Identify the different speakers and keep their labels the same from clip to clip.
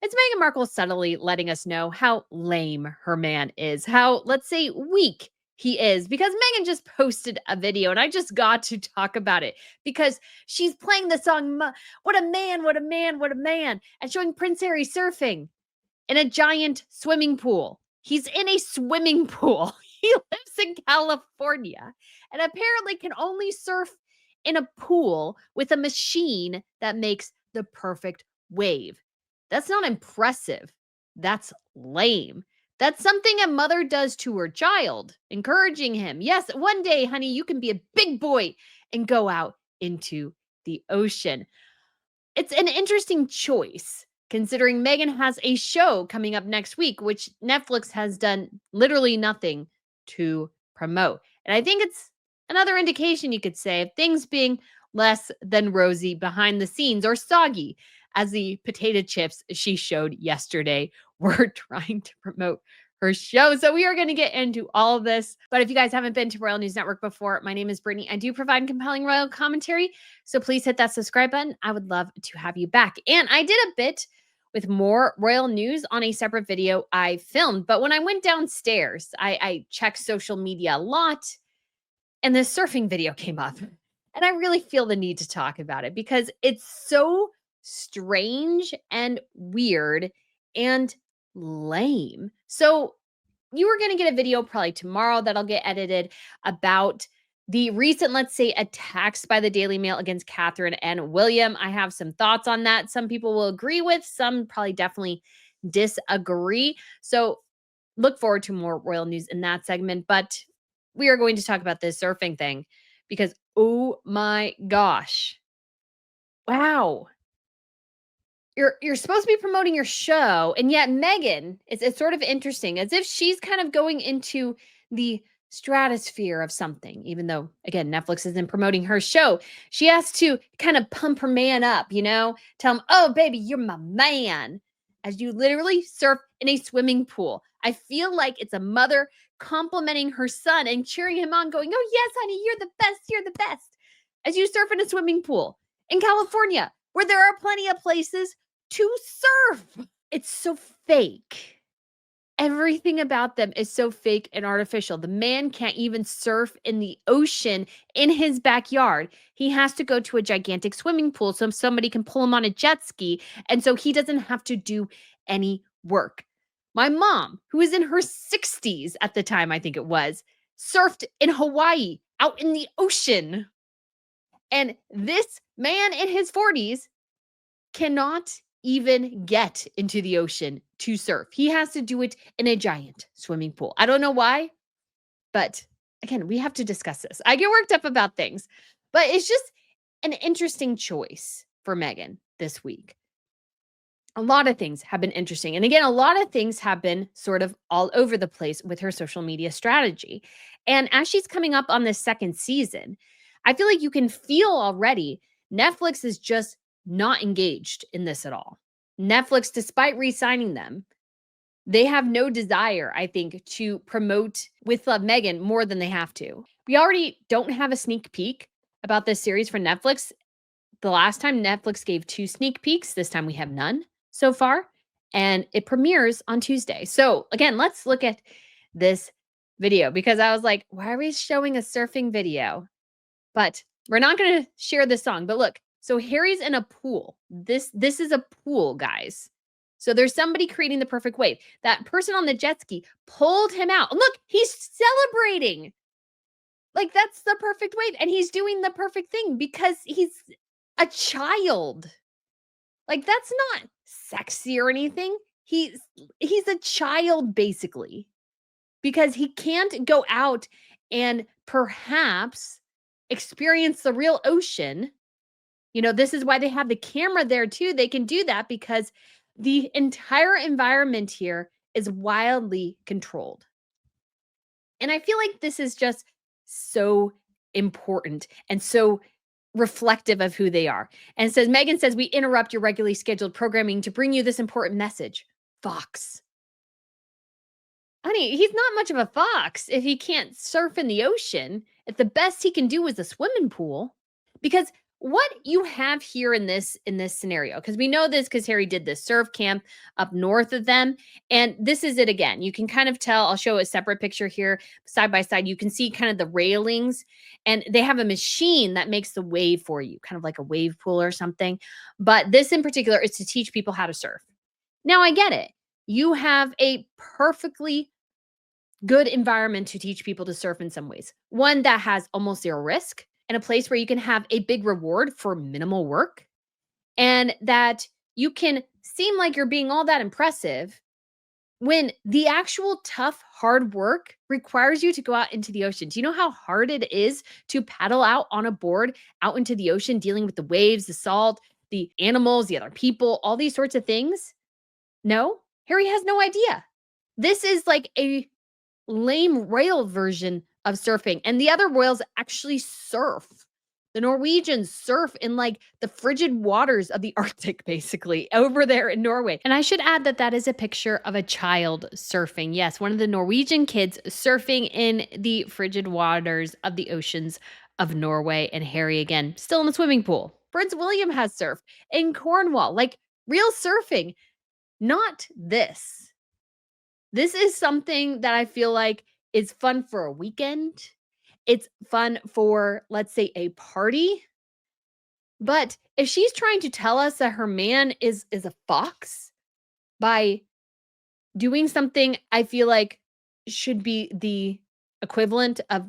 Speaker 1: It's Meghan Markle subtly letting us know how lame her man is, how, let's say, weak he is, because Meghan just posted a video and I just got to talk about it because she's playing the song, What a Man, What a Man, What a Man, and showing Prince Harry surfing in a giant swimming pool. He's in a swimming pool. He lives in California and apparently can only surf in a pool with a machine that makes the perfect wave. That's not impressive. That's lame. That's something a mother does to her child, encouraging him. Yes, one day, honey, you can be a big boy and go out into the ocean. It's an interesting choice considering Meghan has a show coming up next week, which Netflix has done literally nothing to promote. And I think it's another indication, you could say, of things being less than rosy behind the scenes or soggy, as the potato chips she showed yesterday were trying to promote her show. So we are going to get into all of this. But if you guys haven't been to Royal News Network before, my name is Brittany. I do provide compelling royal commentary. So please hit that subscribe button. I would love to have you back. And I did a bit with more royal news on a separate video I filmed. But when I went downstairs, I checked social media a lot and this surfing video came up. And I really feel the need to talk about it because it's so strange and weird and lame. So you are going to get a video probably tomorrow that'll get edited about the recent, let's say, attacks by the Daily Mail against Catherine and William. I have some thoughts on that. Some people will agree with, some probably definitely disagree. So look forward to more royal news in that segment. But we are going to talk about this surfing thing because, oh my gosh. Wow. You're supposed to be promoting your show, and yet Meghan, it's sort of interesting, as if she's kind of going into the stratosphere of something, even though, again, Netflix isn't promoting her show. She has to kind of pump her man up, tell him, oh, baby, you're my man, as you literally surf in a swimming pool. I feel like it's a mother complimenting her son and cheering him on, going, oh, yes, honey, you're the best, as you surf in a swimming pool in California, where there are plenty of places to surf. It's so fake. Everything about them is so fake and artificial. The man can't even surf in the ocean in his backyard. He has to go to a gigantic swimming pool so somebody can pull him on a jet ski. And so he doesn't have to do any work. My mom, who was in her 60s at the time, I think it was, surfed in Hawaii out in the ocean. And this man in his 40s cannot even get into the ocean to surf. He has to do it in a giant swimming pool. I don't know why, but again, we have to discuss this. I get worked up about things, but it's just an interesting choice for Meghan this week. A lot of things have been interesting. And again, a lot of things have been sort of all over the place with her social media strategy. And as she's coming up on this second season, I feel like you can feel already Netflix is just not engaged in this at all. Netflix, despite re-signing them, they have no desire, I think, to promote with Meghan more than they have to. We already don't have a sneak peek about this series for Netflix. The last time Netflix gave 2 sneak peeks, this time we have none so far, and it premieres on Tuesday. So again, let's look at this video because I was like, why are we showing a surfing video? But we're not going to share this song, but look. So Harry's in a pool. This is a pool, guys. So there's somebody creating the perfect wave. That person on the jet ski pulled him out. Look, he's celebrating. Like, that's the perfect wave. And he's doing the perfect thing because he's a child. Like, that's not sexy or anything. He's a child, basically, because he can't go out and perhaps experience the real ocean. This is why they have the camera there too. They can do that because the entire environment here is wildly controlled. And I feel like this is just so important and so reflective of who they are. And it says, Meghan says, we interrupt your regularly scheduled programming to bring you this important message. Fox. Honey, he's not much of a fox if he can't surf in the ocean. If the best he can do is a swimming pool. Because What you have here in this scenario, because we know this because Harry did this surf camp up north of them, and this is it again. You can kind of tell. I'll show a separate picture here side by side. You can see kind of the railings, and they have a machine that makes the wave for you, kind of like a wave pool or something. But this in particular is to teach people how to surf. Now I get it. You have a perfectly good environment to teach people to surf in some ways. One that has almost zero risk and a place where you can have a big reward for minimal work and that you can seem like you're being all that impressive when the actual tough, hard work requires you to go out into the ocean. Do you know how hard it is to paddle out on a board out into the ocean, dealing with the waves, the salt, the animals, the other people, all these sorts of things? No, Harry has no idea. This is like a lame royal version of surfing, and the other royals actually surf. The Norwegians surf in like the frigid waters of the Arctic, basically, over there in Norway. And I should add that that is a picture of a child surfing. Yes, one of the Norwegian kids surfing in the frigid waters of the oceans of Norway. And Harry, again, still in the swimming pool. Prince William has surfed in Cornwall, like real surfing, not this. This is something that I feel like is fun for a weekend. It's fun for, let's say, a party. But if she's trying to tell us that her man is a fox by doing something I feel like should be the equivalent of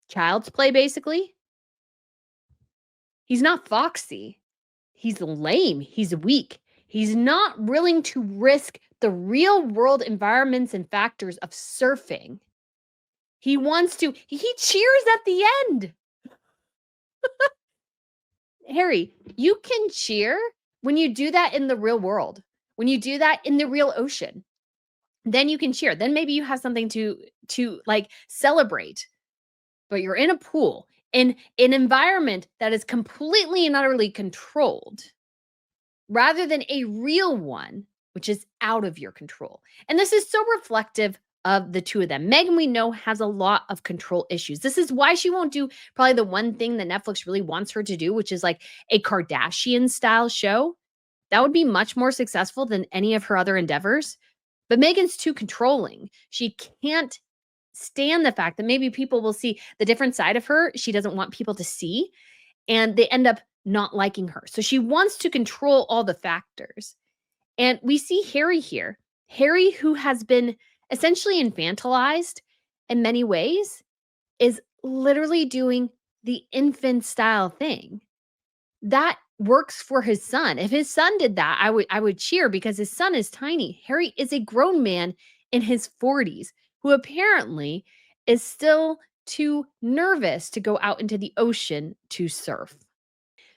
Speaker 1: child's play, basically, he's not foxy. He's lame. He's weak. He's not willing to risk the real world environments and factors of surfing. He cheers at the end. Harry, you can cheer when you do that in the real world, when you do that in the real ocean. Then you can cheer. Then maybe you have something to like celebrate. But you're in a pool in an environment that is completely and utterly controlled rather than a real one, which is out of your control. And this is so reflective of the two of them. Meghan, we know, has a lot of control issues. This is why she won't do probably the one thing that Netflix really wants her to do, which is like a Kardashian style show. That would be much more successful than any of her other endeavors. But Meghan's too controlling. She can't stand the fact that maybe people will see the different side of her she doesn't want people to see, and they end up not liking her. So she wants to control all the factors. And we see Harry here. Harry, who has been essentially infantilized in many ways, is literally doing the infant style thing. That works for his son. If his son did that, I would cheer because his son is tiny. Harry is a grown man in his 40s who apparently is still too nervous to go out into the ocean to surf.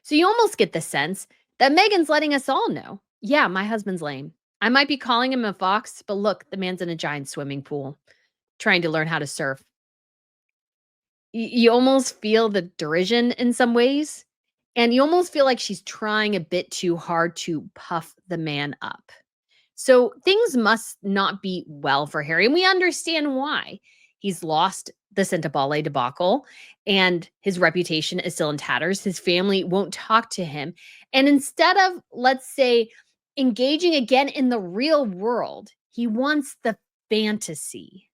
Speaker 1: So you almost get the sense that Meghan's letting us all know, yeah, my husband's lame. I might be calling him a fox, but look, the man's in a giant swimming pool trying to learn how to surf. You almost feel the derision in some ways, and you almost feel like she's trying a bit too hard to puff the man up. So things must not be well for Harry, and we understand why. He's lost the Scintillate debacle, and his reputation is still in tatters. His family won't talk to him. And instead of, let's say, engaging again in the real world, he wants the fantasy.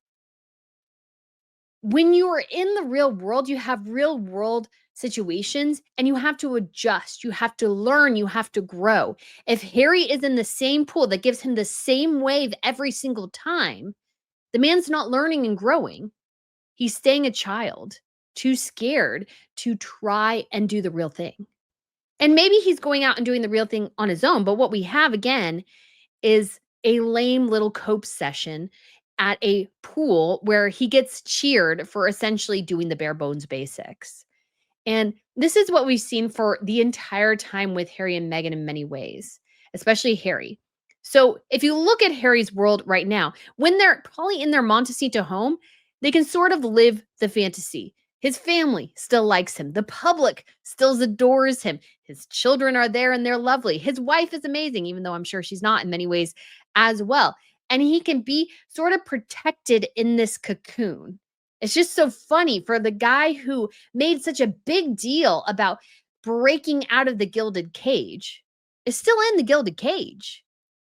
Speaker 1: When you are in the real world, you have real world situations and you have to adjust, you have to learn, you have to grow. If Harry is in the same pool that gives him the same wave every single time, the man's not learning and growing. He's staying a child, too scared to try and do the real thing. And maybe he's going out and doing the real thing on his own, but what we have again is a lame little cope session at a pool where he gets cheered for essentially doing the bare bones basics. And this is what we've seen for the entire time with Harry and Meghan in many ways, especially Harry. So if you look at Harry's world right now, when they're probably in their Montecito home, they can sort of live the fantasy. His family still likes him. The public still adores him. His children are there and they're lovely. His wife is amazing, even though I'm sure she's not in many ways as well. And he can be sort of protected in this cocoon. It's just so funny for the guy who made such a big deal about breaking out of the gilded cage is still in the gilded cage.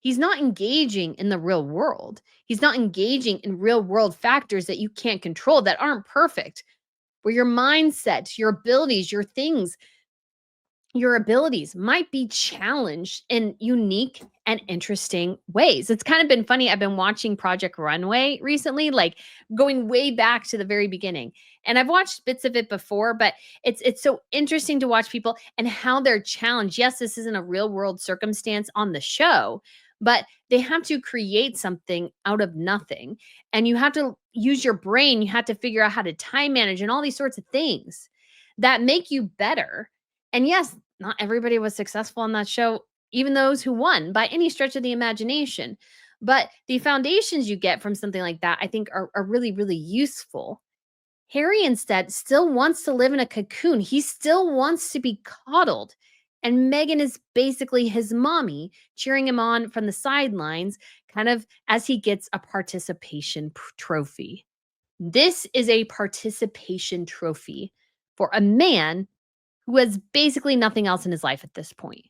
Speaker 1: He's not engaging in the real world. He's not engaging in real world factors that you can't control, that aren't perfect, where your mindset, your abilities, your abilities might be challenged in unique and interesting ways. It's kind of been funny. I've been watching Project Runway recently, like going way back to the very beginning. And I've watched bits of it before, but it's so interesting to watch people and how they're challenged. Yes, this isn't a real world circumstance on the show, but they have to create something out of nothing. And you have to use your brain. You have to figure out how to time manage and all these sorts of things that make you better. And yes, not everybody was successful on that show, even those who won by any stretch of the imagination. But the foundations you get from something like that, I think, are really, really useful. Harry instead still wants to live in a cocoon. He still wants to be coddled. And Meghan is basically his mommy, cheering him on from the sidelines, kind of as he gets a participation trophy. This is a participation trophy for a man who has basically nothing else in his life at this point.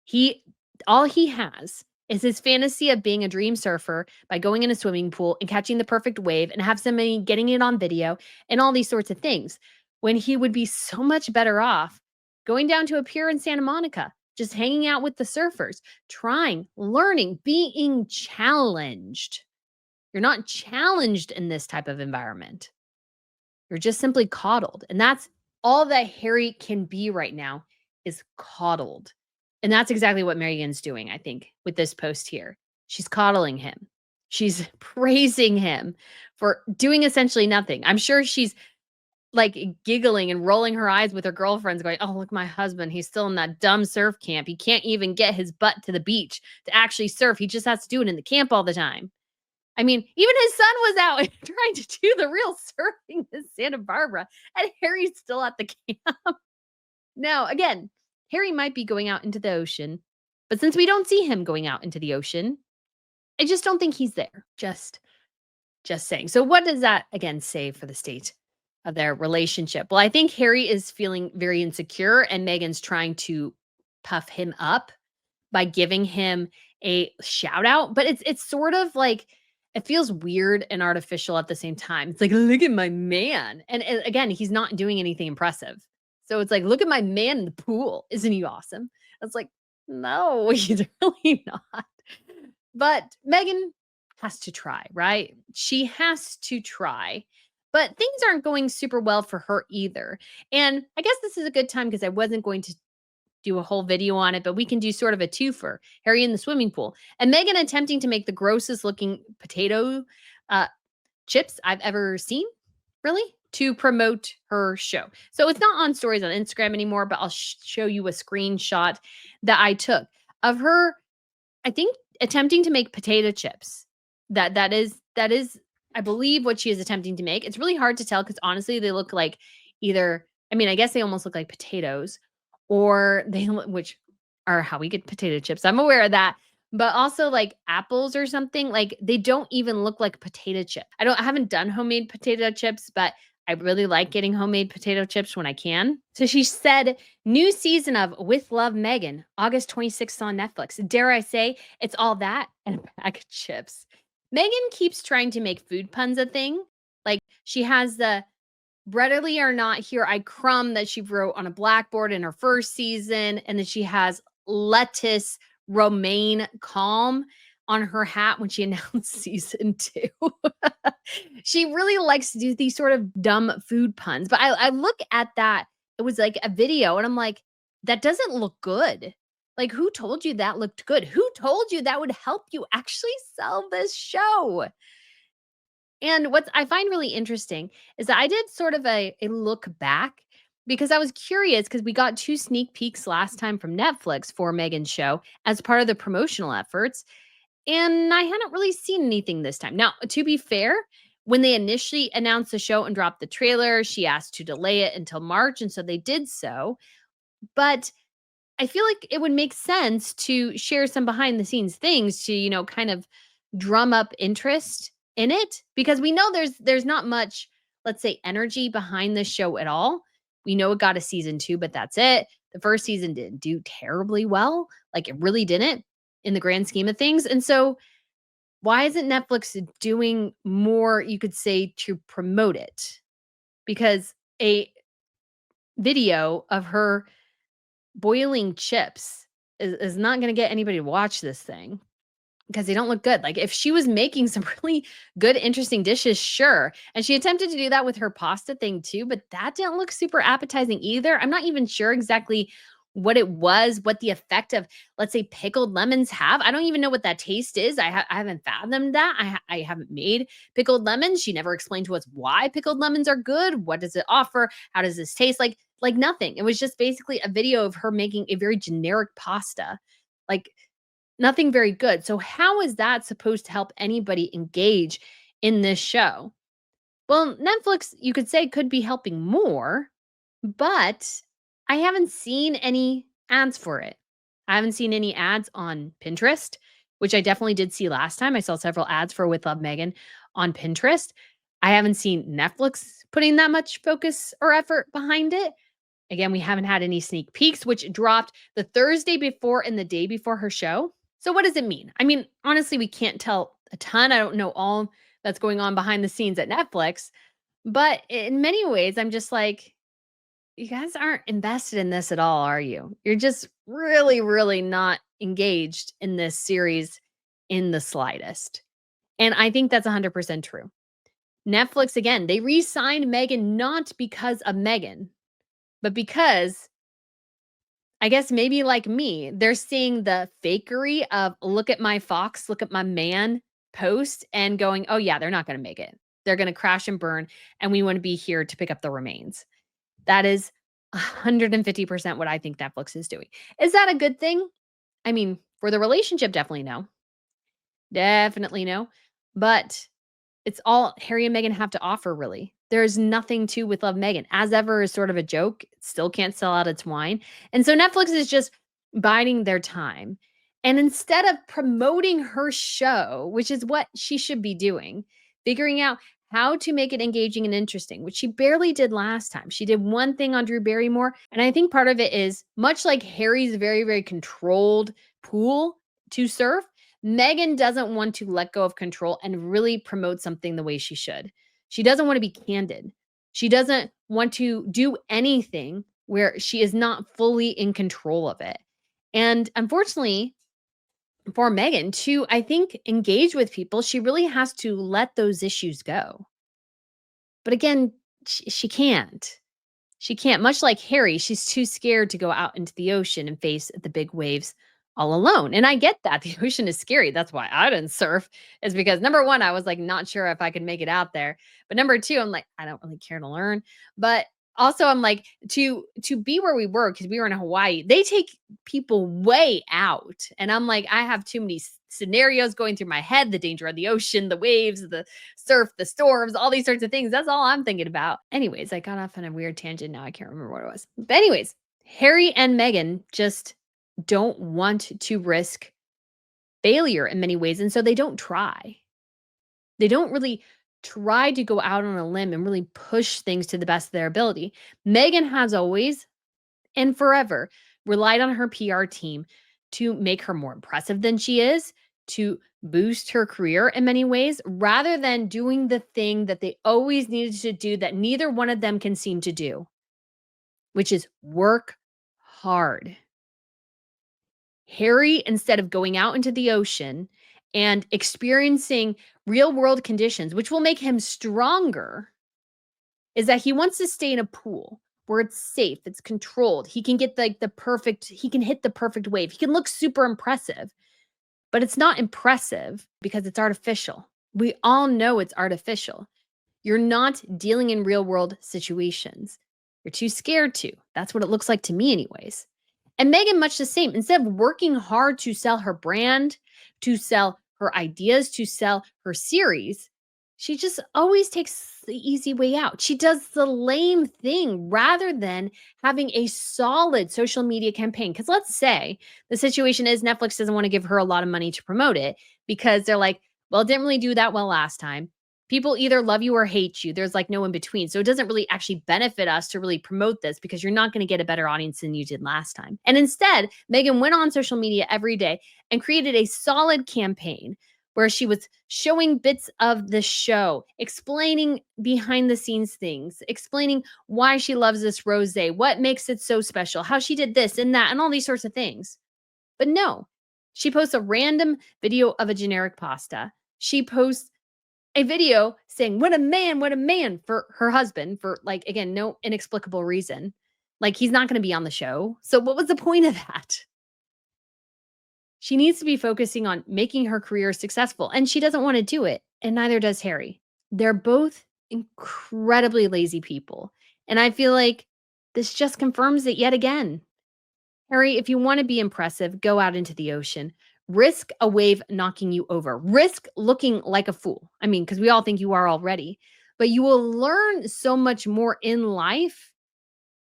Speaker 1: He all he has is his fantasy of being a dream surfer by going in a swimming pool and catching the perfect wave and have somebody getting it on video and all these sorts of things. When he would be so much better off going down to a pier in Santa Monica, just hanging out with the surfers, trying, learning, being challenged. You're not challenged in this type of environment. You're just simply coddled. And that's all that Harry can be right now, is coddled. And that's exactly what Meghan's doing, I think, with this post here. She's coddling him. She's praising him for doing essentially nothing. I'm sure she's like giggling and rolling her eyes with her girlfriends, going, "Oh, look, my husband. He's still in that dumb surf camp. He can't even get his butt to the beach to actually surf. He just has to do it in the camp all the time." I mean, even his son was out trying to do the real surfing in Santa Barbara, and Harry's still at the camp. Now, again, Harry might be going out into the ocean, but since we don't see him going out into the ocean, I just don't think he's there. Just saying. So what does that again say for the state of their relationship? Well, I think Harry is feeling very insecure and Meghan's trying to puff him up by giving him a shout out, but it's sort of like it feels weird and artificial at the same time. It's like, "Look at my man." And again, he's not doing anything impressive. So it's like, "Look at my man in the pool. Isn't he awesome?" It's like, "No, he's really not." But Meghan has to try, right? She has to try. But things aren't going super well for her either. And I guess this is a good time because I wasn't going to do a whole video on it, but we can do sort of a twofer. Harry in the swimming pool and Meghan attempting to make the grossest looking potato uh, chips I've ever seen, really, to promote her show. So it's not on stories on Instagram anymore, but I'll show you a screenshot that I took of her, I think, attempting to make potato chips. That is, I believe, what she is attempting to make. It's really hard to tell because honestly, they look like either, I mean, I guess they almost look like potatoes, or which are how we get potato chips. I'm aware of that. But also like apples or something, like they don't even look like potato chip. I haven't done homemade potato chips, but I really like getting homemade potato chips when I can. So she said, new season of With Love Meghan, August 26th on Netflix. Dare I say, it's all that and a bag of chips. Meghan keeps trying to make food puns a thing. Like she has the readily or not here I crumb that she wrote on a blackboard in her first season. And then she has lettuce romaine calm on her hat when she announced season 2. She really likes to do these sort of dumb food puns. But I look at that, it was like a video, and I'm like, that doesn't look good. Like, who told you that looked good? Who told you that would help you actually sell this show? And what I find really interesting is that I did sort of a look back because I was curious because we got 2 sneak peeks last time from Netflix for Meghan's show as part of the promotional efforts. And I hadn't really seen anything this time. Now, to be fair, when they initially announced the show and dropped the trailer, she asked to delay it until March. And so they did so. But I feel like it would make sense to share some behind the scenes things to, kind of drum up interest in it because we know there's not much, let's say, energy behind this show at all. We know it got a season 2, but that's it. The first season didn't do terribly well. Like, it really didn't in the grand scheme of things. And so, why isn't Netflix doing more, you could say, to promote it? Because a video of her boiling chips is not gonna get anybody to watch this thing. Because they don't look good. Like, if she was making some really good, interesting dishes, sure. And she attempted to do that with her pasta thing too, but that didn't look super appetizing either. I'm not even sure exactly what it was, what the effect of, let's say, pickled lemons have. I don't even know what that taste is. I haven't fathomed that. I haven't made pickled lemons. She never explained to us why pickled lemons are good. What does it offer? How does this taste? Like nothing. It was just basically a video of her making a very generic pasta. Like, nothing very good. So how is that supposed to help anybody engage in this show? Well, Netflix, you could say, could be helping more, but I haven't seen any ads for it. I haven't seen any ads on Pinterest, which I definitely did see last time. I saw several ads for With Love Megan on Pinterest. I haven't seen Netflix putting that much focus or effort behind it. Again, we haven't had any sneak peeks, which dropped the Thursday before and the day before her show. So what does it mean? I mean, honestly, we can't tell a ton. I don't know all that's going on behind the scenes at Netflix, but in many ways, I'm just like, you guys aren't invested in this at all, are you? You're just really, really not engaged in this series in the slightest. And I think that's 100% true. Netflix, again, they re signed Megan not because of Megan, but because I guess maybe like me, they're seeing the fakery of look at my Fox, look at my man post and going, oh, yeah, they're not going to make it. They're going to crash and burn. And we want to be here to pick up the remains. That is 150% what I think Netflix is doing. Is that a good thing? I mean, for the relationship, definitely no. Definitely no. But it's all Harry and Meghan have to offer, really. There's nothing to With Love Megan. As ever is sort of a joke. It still can't sell out its wine. And so Netflix is just biding their time. And instead of promoting her show, which is what she should be doing, figuring out how to make it engaging and interesting, which she barely did last time. She did one thing on Drew Barrymore. And I think part of it is much like Harry's very, very controlled pool to surf. Megan doesn't want to let go of control and really promote something the way she should. She doesn't want to be candid. She doesn't want to do anything where she is not fully in control of it. And unfortunately, for Megan to, I think, engage with people, she really has to let those issues go. But again, she can't. She can't. Much like Harry, she's too scared to go out into the ocean and face the big waves all alone. And I get that. The ocean is scary. That's why I didn't surf, is because number one, I was like not sure if I could make it out there. But number two, I'm like, I don't really care to learn. But also I'm like, to be where we were, because we were in Hawaii, they take people way out. And I'm like, I have too many scenarios going through my head, the danger of the ocean, the waves, the surf, the storms, all these sorts of things. That's all I'm thinking about. Anyways, I got off on a weird tangent. Now I can't remember what it was. But anyways, Harry and Meghan just don't want to risk failure in many ways. And so they don't try. They don't really try to go out on a limb and really push things to the best of their ability. Meghan has always and forever relied on her PR team to make her more impressive than she is, to boost her career in many ways, rather than doing the thing that they always needed to do that neither one of them can seem to do, which is work hard. Harry, instead of going out into the ocean and experiencing real world conditions, which will make him stronger, is that he wants to stay in a pool where it's safe, it's controlled. He can get he can hit the perfect wave. He can look super impressive, but it's not impressive because it's artificial. We all know it's artificial. You're not dealing in real world situations. You're too scared to. That's what it looks like to me, anyways. And Meghan, much the same. Instead of working hard to sell her brand, to sell her ideas, to sell her series, she just always takes the easy way out. She does the lame thing rather than having a solid social media campaign. Because let's say the situation is Netflix doesn't want to give her a lot of money to promote it because they're like, well, it didn't really do that well last time. People either love you or hate you. There's like no in between. So it doesn't really actually benefit us to really promote this because you're not going to get a better audience than you did last time. And instead, Meghan went on social media every day and created a solid campaign where she was showing bits of the show, explaining behind the scenes things, explaining why she loves this rose, what makes it so special, how she did this and that, and all these sorts of things. But no, she posts a random video of a generic pasta. She posts a video saying, what a man for her husband for like, again, no inexplicable reason. Like he's not going to be on the show. So what was the point of that? She needs to be focusing on making her career successful, and she doesn't want to do it, and neither does Harry. They're both incredibly lazy people, and I feel like this just confirms it yet again. Harry, if you want to be impressive, go out into the ocean. Risk a wave knocking you over. Risk looking like a fool. I mean, because we all think you are already, but you will learn so much more in life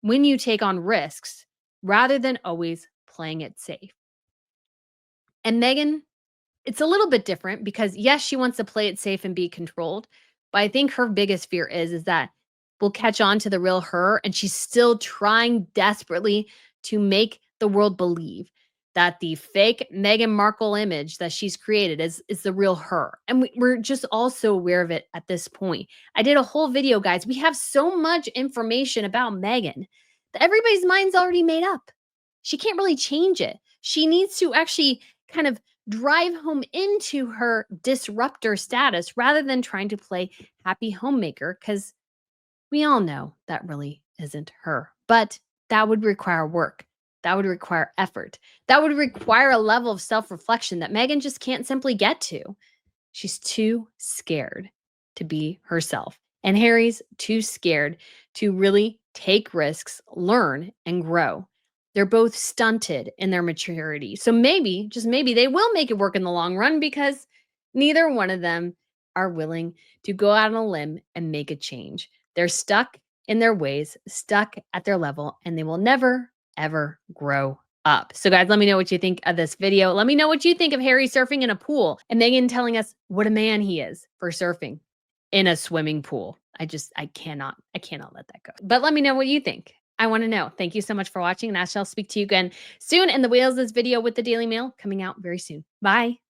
Speaker 1: when you take on risks rather than always playing it safe. And Meghan, it's a little bit different because yes, she wants to play it safe and be controlled, but I think her biggest fear is that we'll catch on to the real her and she's still trying desperately to make the world believe that the fake Meghan Markle image that she's created is the real her. And we're just all so aware of it at this point. I did a whole video, guys. We have so much information about Meghan that everybody's mind's already made up. She can't really change it. She needs to actually kind of drive home into her disruptor status rather than trying to play happy homemaker because we all know that really isn't her. But that would require work. That would require effort. That would require a level of self reflection that Meghan just can't simply get to. She's too scared to be herself. And Harry's too scared to really take risks, learn, and grow. They're both stunted in their maturity. So maybe, just maybe, they will make it work in the long run because neither one of them are willing to go out on a limb and make a change. They're stuck in their ways, stuck at their level, and they will never, ever grow up. So guys, let me know what you think of this video. Let me know what you think of Harry surfing in a pool and Meghan telling us what a man he is for surfing in a swimming pool. I cannot let that go. But let me know what you think. I want to know. Thank you so much for watching, and I shall speak to you again soon. And the whales this video with the Daily Mail coming out very soon. Bye.